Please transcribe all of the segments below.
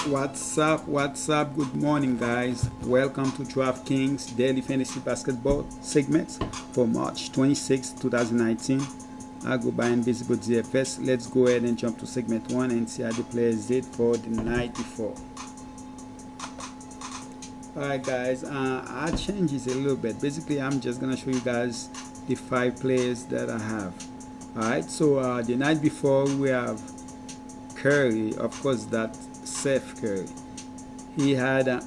What's up? Good morning, guys. Welcome to DraftKings Daily Fantasy Basketball segments for March 26, 2019. I go by nbadfs. Let's go ahead and jump to segment 1 and see how the players did for the night before. Alright, guys, I changed it a little bit. Basically, I'm just going to show you guys the 5 players that I have. Alright, so the night before we have Curry, of course, that Seth Curry. He had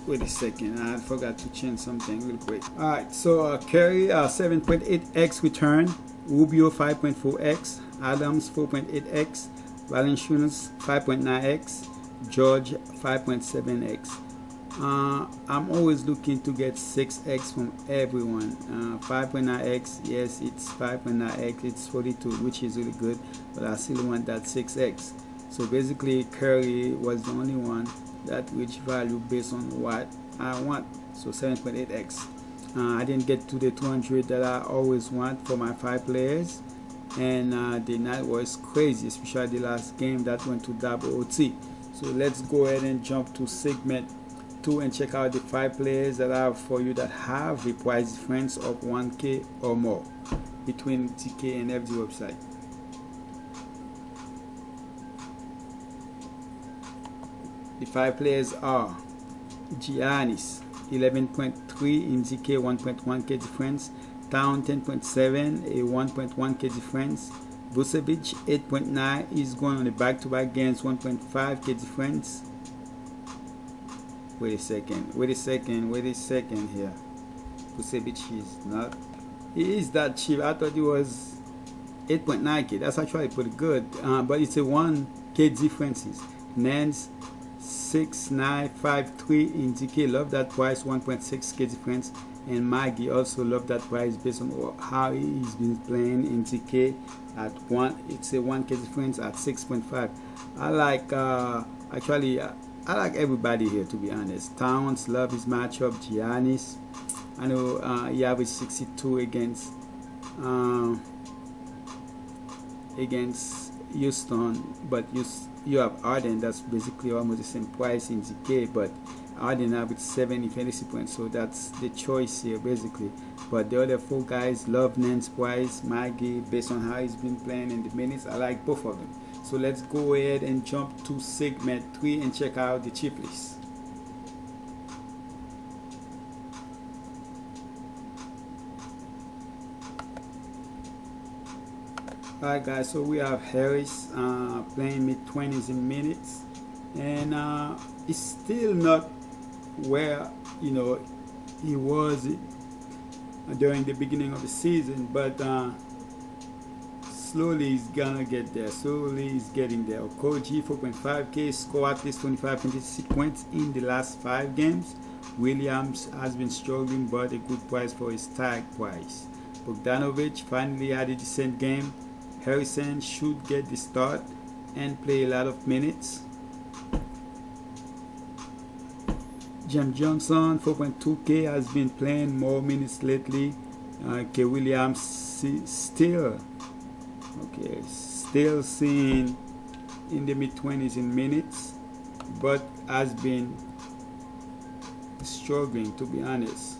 wait a second, I forgot to change something real quick. Alright, so Curry 7.8x return, Rubio 5.4x, Adams 4.8x, Valanciunas 5.9x, George 5.7x. I'm always looking to get 6x from everyone. 5.9x, yes, it's 5.9x, it's 42, which is really good, but I still want that 6x. So basically, Curry was the only one that reached value based on what I want. So 7.8x. I didn't get to the 200 that I always want for my 5 players, and the night was crazy, especially the last game that went to double OT. So let's go ahead and jump to segment 2 and check out the 5 players that I have for you that have a price difference of 1K or more between TK and FD website. The 5 players are Giannis 11.3 in ZK, 1.1k difference. Town 10.7, a 1.1k difference. Vucevic 8.9 is going on the back-to-back games, 1.5k difference. Wait a second here. Vucevic is not. He is that cheap. I thought it was 8.9k. That's actually pretty good. But it's a 1k differences. Nance 6953 in DK, love that price, 1.6k difference. And Maggie also love that price based on how he's been playing in DK at 1. It's a 1k difference at 6.5. I like I like everybody here, to be honest. Towns, love his matchup. Giannis, I know he averaged 62 against Houston, but you have Arden, that's basically almost the same price in ZK, but Arden averaged 70 fantasy points, so that's the choice here basically. But the other 4 guys, love Nance price, Maggie, based on how he's been playing in the minutes. I like both of them. So let's go ahead and jump to segment 3 and check out the cheap list. Alright, guys, so we have Harris playing mid-20s in minutes, and it's still not where he was during the beginning of the season, but slowly he's gonna get there. Slowly he's getting there. Okoji 4.5k, score at least 25 fantasy points in the last 5 games. Williams has been struggling, but a good price for his tag price. Bogdanovic finally had a decent game. Harrison should get the start and play a lot of minutes. James Johnson 4.2k has been playing more minutes lately. K. Williams still seeing in the mid-20s in minutes, but has been struggling, to be honest.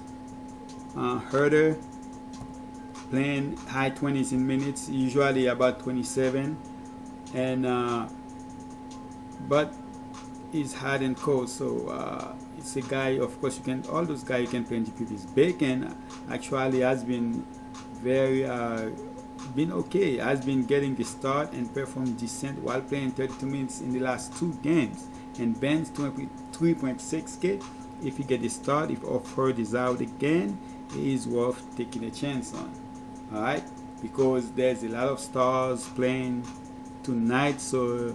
Herder playing high 20s in minutes, usually about 27, and but he's hard and cold, so it's a guy, of course, all those guys you can play in GPPs. Bacon actually has been very okay, has been getting the start and performed decent while playing 32 minutes in the last 2 games. And Ben's 3.6k, if he get the start, if Offord is out again, it is worth taking a chance on. Alright, because there's a lot of stars playing tonight, so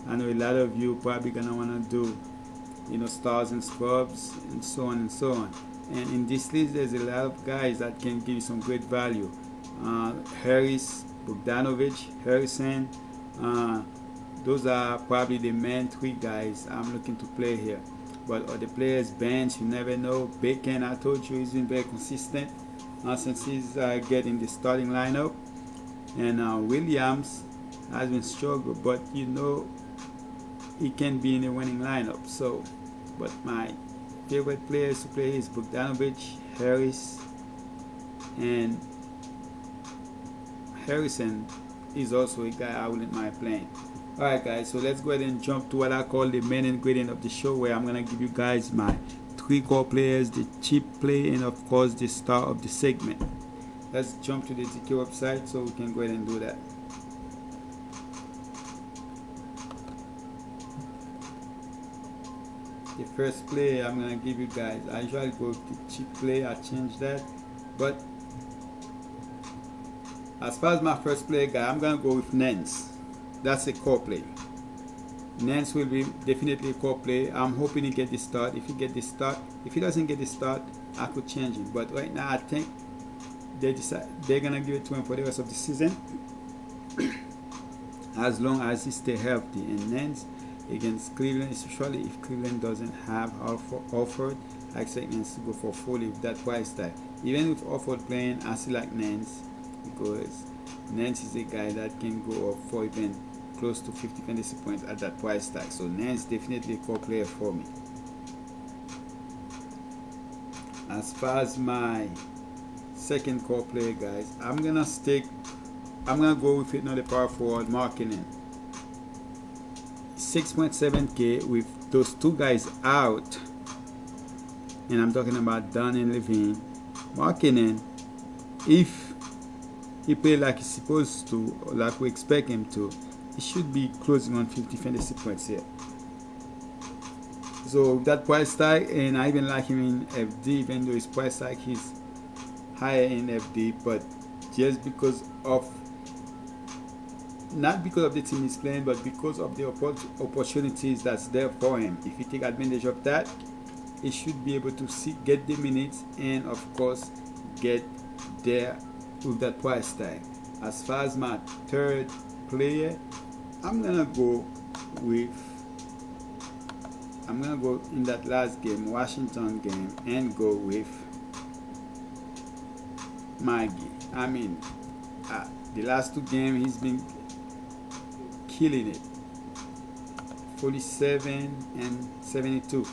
I know a lot of you probably gonna wanna do stars and scrubs and so on and so on. And in this list there's a lot of guys that can give you some great value. Harris, Bogdanovic, Harrison, those are probably the main 3 guys I'm looking to play here. But other players, bench, you never know. Bacon, I told you, he's been very consistent since he's getting the starting lineup. And Williams has been struggling, but he can be in a winning lineup. So, but my favorite players to play is Bogdanovich, Harris, and Harrison is also a guy I wouldn't mind playing. Alright guys, so let's go ahead and jump to what I call the main ingredient of the show, where I'm gonna give you guys my 3 core players, the cheap play, and of course the star of the segment. Let's jump to the DK website so we can go ahead and do that. The first play I'm gonna give you guys, I usually go with the cheap play. I changed that, but as far as my first play guy, I'm gonna go with Nance. That's a core play. Nance will be definitely a core play. I'm hoping he get the start. If he get the start, if he doesn't get the start, I could change it. But right now, I think they're gonna give it to him for the rest of the season, as long as he stay healthy. And Nance against Cleveland, especially if Cleveland doesn't have Horford, I expect Nance to go for 40 with that price tag. Even with Horford playing, I still like Nance, because Nance is a guy that can go up for even close to 50 fantasy points at that price tag. So Nance definitely a core player for me. As far as my second core player guys, I'm gonna go with another power forward, Markkinen. 6.7k with those 2 guys out, and I'm talking about Dunn and Levine. Markkinen, if he play like he's supposed to, or like we expect him to, he should be closing on 50 fantasy points here. So that price tag, and I even like him in FD, even though his price tag is higher in FD, but just because of, not because of the team he's playing, but because of the opportunities that's there for him. If he take advantage of that, he should be able to get the minutes, and of course get there with that price tag. As far as my third player, I'm gonna go in that last game, Washington game, and go with Maggie. I mean, the last 2 games he's been killing it, 47 and 72,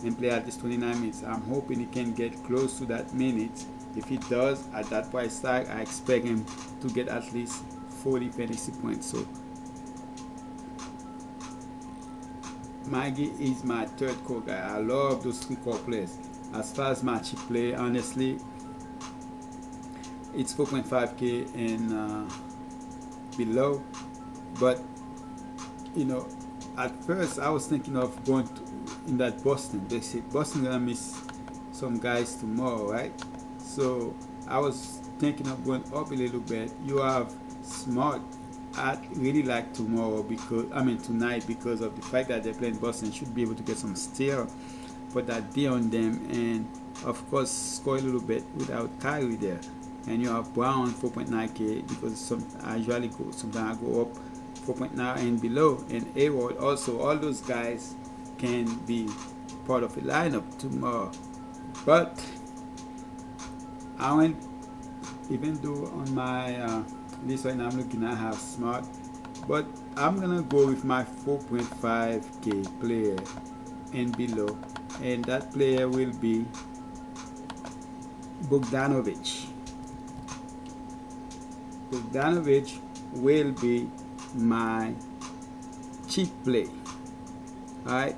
and play at least 29 minutes. I'm hoping he can get close to that minute. If he does, at that price tag, I expect him to get at least 40 fantasy points. So Maggie is my third core guy. I love those 3 core players. As far as my cheap play, honestly, it's 4.5k and below. But you know, at first I was thinking of going in that Boston. They say Boston gonna miss some guys tomorrow, right? So I was thinking of going up a little bit. You have Smart. I really like tonight, because of the fact that they're playing Boston. Should be able to get some steal for that D on them, and of course score a little bit without Kyrie there. And you have Brown 4.9k, because sometimes I go up 4.9 and below, and A-Ward also. All those guys can be part of a lineup tomorrow. But I went, even though on my list right now I'm looking at have Smart, but I'm gonna go with my 4.5k player and below, and that player will be Bogdanovich. Bogdanovich will be my cheap play. Alright,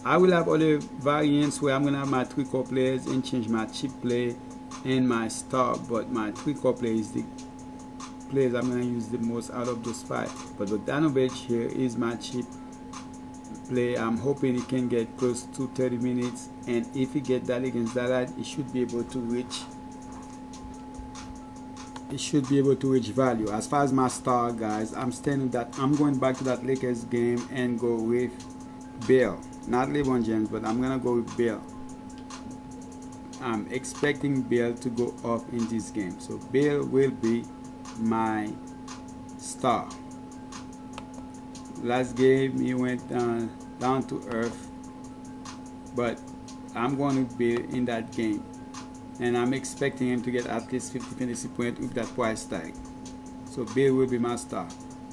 I will have other variants where I'm gonna have my 3 core players and change my cheap play and my star, but my 3 core play is the players I'm gonna use the most out of those 5. But Bogdanovich here is my cheap play. I'm hoping he can get close to 30 minutes, and if he get that against Dallas, he should be able to reach value. As far as my star guys, I'm going back to that Lakers game and go with Bill, not LeBron James, but I'm gonna go with Bill. I'm expecting Bill to go off in this game, so Bill will be my star. Last game he went down to earth, but I'm going to be in that game, and I'm expecting him to get at least 50 fantasy points with that price tag. So Bill will be my star.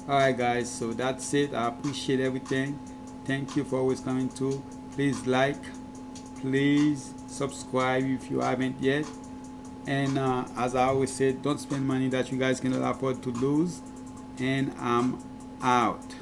Alright guys, so that's it. I appreciate everything. Thank you for always coming to. Please like, please subscribe if you haven't yet. And as I always say, don't spend money that you guys cannot afford to lose. And I'm out.